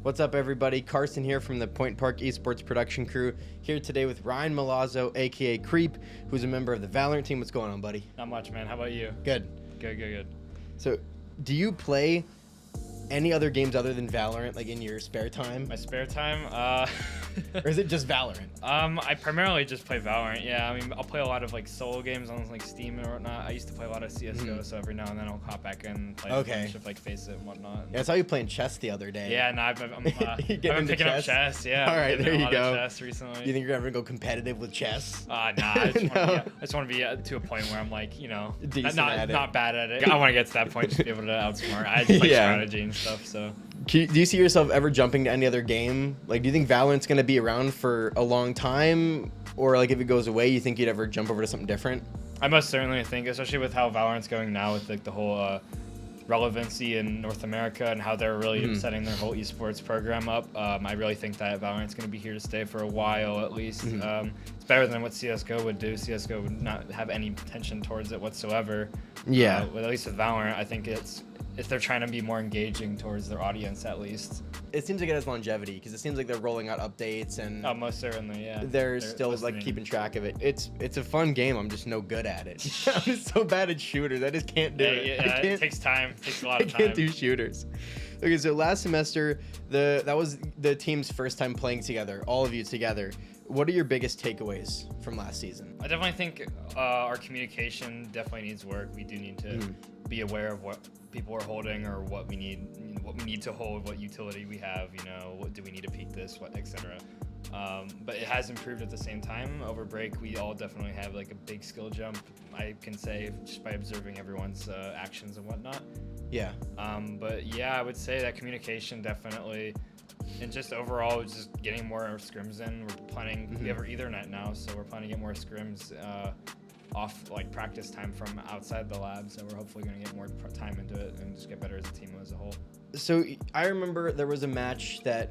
What's up, everybody? Carson here from the Point Park Esports production crew, here today with Ryan Milazzo, aka Creep, who's a member of the Valorant team. What's going on, buddy? Not much, man. How about you? Good. Good. So, do you play any other games other than Valorant, like in your spare time? My spare time? Or is it just Valorant? I primarily just play Valorant. Yeah, I mean, I'll play a lot of like solo games on like Steam and whatnot. I used to play a lot of CS:GO, so every now and then I'll hop back in and play a bunch of like Face It and whatnot. Yeah, I saw you playing chess the other day. Yeah, no, I've been picking up chess. Yeah. All right, there you go. Chess recently. You think you're ever gonna go competitive with chess? Nah, I just want to be to a point where I'm like, you know, not bad at it. I want to get to that point, just be able to outsmart. I just like strategy and stuff. So. Do you see yourself ever jumping to any other game? Like, do you think Valorant's gonna be around for a long time, or like if it goes away, you think you'd ever jump over to something different? I most certainly think, especially with how Valorant's going now, with like the whole relevancy in North America and how they're really setting their whole esports program up. I really think that Valorant's going to be here to stay for a while at least. It's better than what CS:GO would do. CS:GO would not have any intention towards it whatsoever. Yeah. But at least with Valorant, I think if they're trying to be more engaging towards their audience at least. It seems like it has longevity because it seems like they're rolling out updates and most certainly, yeah. They're still listening. Like keeping track of it. It's a fun game. I'm just no good at it. I'm just so bad at shooters. I just can't do it. Yeah, it takes time. It takes a lot of time. I can't do shooters. Okay, so last semester that was the team's first time playing together, all of you together. What are your biggest takeaways from last season? I definitely think our communication definitely needs work. We do need to be aware of what people are holding or what we need to hold, what utility we have, you know, what do we need to peak this, what, etc. But it has improved at the same time. Over break, we all definitely have like a big skill jump, I can say, just by observing everyone's actions and whatnot. Yeah. But yeah, I would say that communication definitely, and just overall, just getting more scrims in. We're planning, we have our Ethernet now, so we're planning to get more scrims off like practice time from outside the lab. So we're hopefully going to get more time into it and just get better as a team as a whole. So I remember there was a match that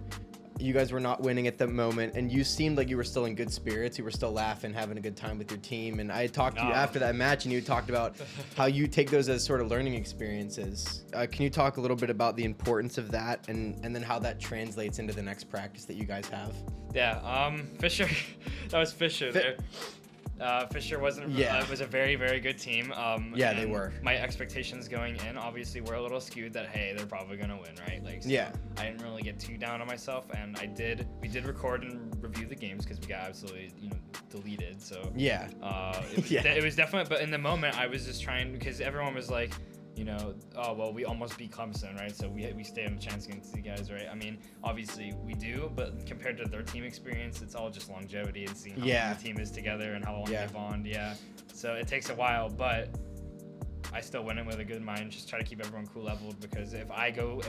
you guys were not winning at the moment, and you seemed like you were still in good spirits. You were still laughing, having a good time with your team. And I had talked to you after that match, and you talked about how you take those as sort of learning experiences. Can you talk a little bit about the importance of that, and then how that translates into the next practice that you guys have? Yeah, Fisher, that was Fisher there. Fisher was a very, very good team. Yeah, they were. My expectations going in obviously were a little skewed that, hey, they're probably going to win, right? Like, so yeah. I didn't really get too down on myself, and we did record and review the games because we got absolutely, deleted. So yeah, it was definitely, but in the moment I was just trying, because everyone was like, oh, well, we almost beat Clemson, right? So we stay on a chance against the guys, right? I mean, obviously we do, but compared to their team experience, it's all just longevity and seeing how long the team is together and how long they bond. Yeah. So it takes a while, but I still went in with a good mind, just try to keep everyone cool leveled, because if I go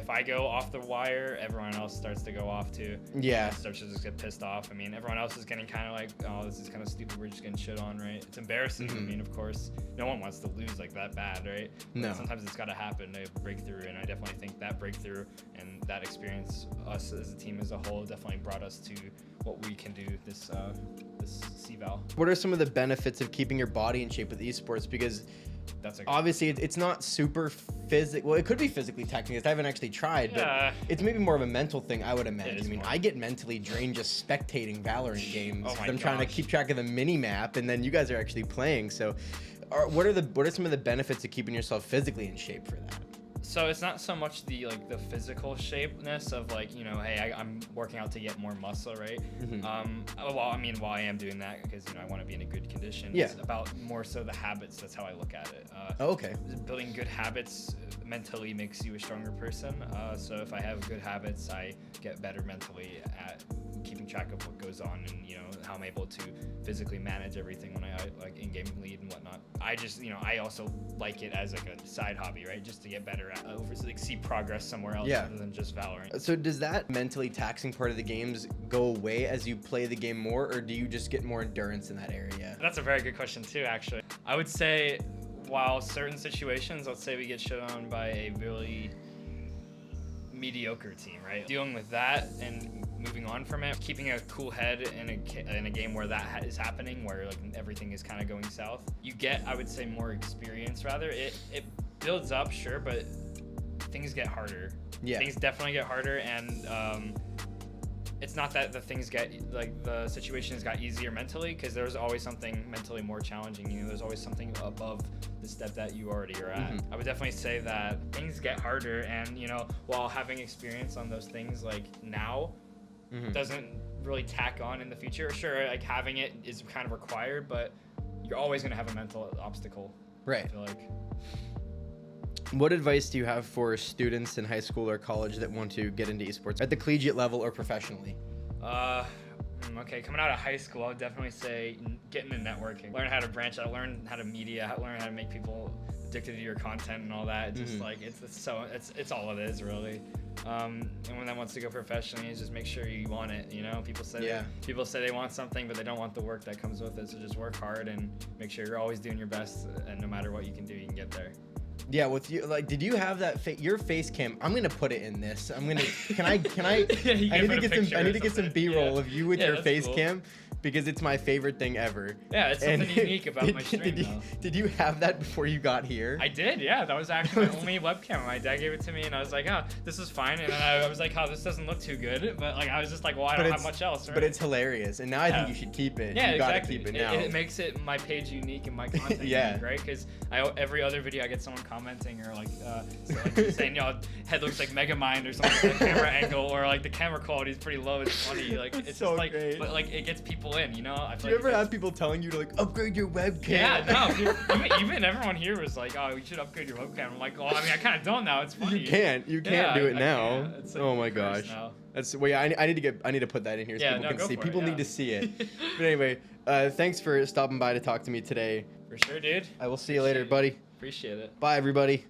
off the wire, everyone else starts to go off too. Yeah. Starts to just get pissed off. I mean, everyone else is getting kind of like, oh, this is kind of stupid, we're just getting shit on, right? It's embarrassing. I mean, of course, no one wants to lose like that bad, right? No. But sometimes it's got to happen, a breakthrough, and I definitely think that breakthrough and that experience, us as a team as a whole, definitely brought us to what we can do this CVAL. What are some of the benefits of keeping your body in shape with esports? Because obviously it's not super physical. Well, it could be physically taxing. I haven't actually tried, but it's maybe more of a mental thing, I would imagine. I mean, I get mentally drained just spectating Valorant games. I'm trying to keep track of the mini map, and then you guys are actually playing. So, what are some of the benefits of keeping yourself physically in shape for that? So it's not so much the physical shapeness of hey, I'm working out to get more muscle, right? Well, I mean, while I am doing that, because I want to be in a good condition. Yeah. It's about more so the habits. That's how I look at it. Okay. Building good habits mentally makes you a stronger person. So if I have good habits, I get better mentally at keeping track of what goes on, and how I'm able to physically manage everything when I in-game lead and whatnot. I just I also like it as like a side hobby, right? Just to get better at see progress somewhere else other than just Valorant. So does that mentally taxing part of the games go away as you play the game more, or do you just get more endurance in that area? That's a very good question too, actually. I would say, while certain situations, let's say we get shit on by a really mediocre team, right? Dealing with that and moving on from it, keeping a cool head in a game where that is happening, where everything is kind of going south, you get, I would say, more experience rather. It builds up, sure, but things get harder. Yeah. Things definitely get harder, and it's not that the things get like the situations got easier mentally, because there's always something mentally more challenging. You know, there's always something above the step that you already are at. I would definitely say that things get harder, and you know, while having experience on those things like now doesn't really tack on in the future. Sure, like having it is kind of required, but you're always going to have a mental obstacle. Right. I feel like. What advice do you have for students in high school or college that want to get into esports at the collegiate level or professionally? Okay, coming out of high school, I would definitely say get into networking. Learn how to branch out, learn how to media, learn how to make people addicted to your content and all that. Just like it's all it is really. And when that wants to go professionally, is just make sure you want it. You know, people say they want something, but they don't want the work that comes with it. So just work hard and make sure you're always doing your best, and no matter what you can do, you can get there. Yeah, with you, like, did you have that your face cam? I'm gonna put it in this. Can I? I need to get some B-roll of you with your face cam, because it's my favorite thing ever. Yeah, it's something unique about my stream. Did you have that before you got here? I did, yeah. That was actually my only webcam. My dad gave it to me, and I was like, oh, this is fine. And then I was like, oh, this doesn't look too good. But like, I was just like, well, I don't have much else. Right? But it's hilarious, and now I think you should keep it. Yeah, you gotta exactly. keep it now. It makes my page unique and my content unique, right? Because every other video I get someone commenting or like, saying, yo, head looks like Megamind or something, like the camera angle, or like the camera quality is pretty low. It's funny. Like it's so just like, great. but like it gets people in, you know. I feel Do you ever have people telling you to like upgrade your webcam? Yeah, no. even everyone here was like, "Oh, you should upgrade your webcam." I'm like, "Well, I mean, I kind of don't now. It's funny." You can't do it now. Like oh my gosh. now. That's I need to put that in here so people can see. People need to see it. But anyway, thanks for stopping by to talk to me today. For sure, dude. I will see you later, buddy. Appreciate it. Bye, everybody.